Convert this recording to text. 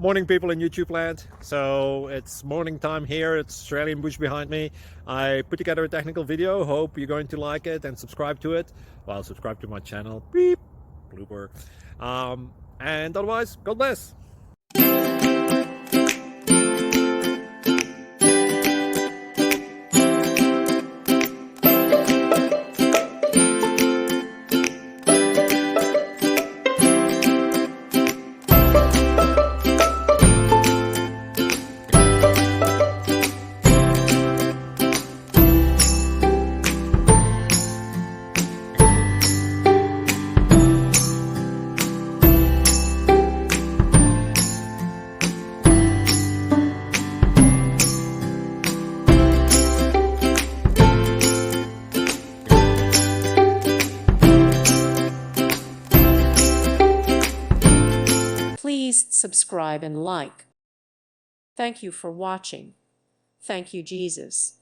Morning, people in YouTube land. So it's morning time here. It's Australian bush behind me. I put together a technical video. Hope you're going to like it and subscribe to it. Well, subscribe to my channel. Beep, blooper. And otherwise, God bless. Please subscribe and like. Thank you for watching. Thank you, Jesus.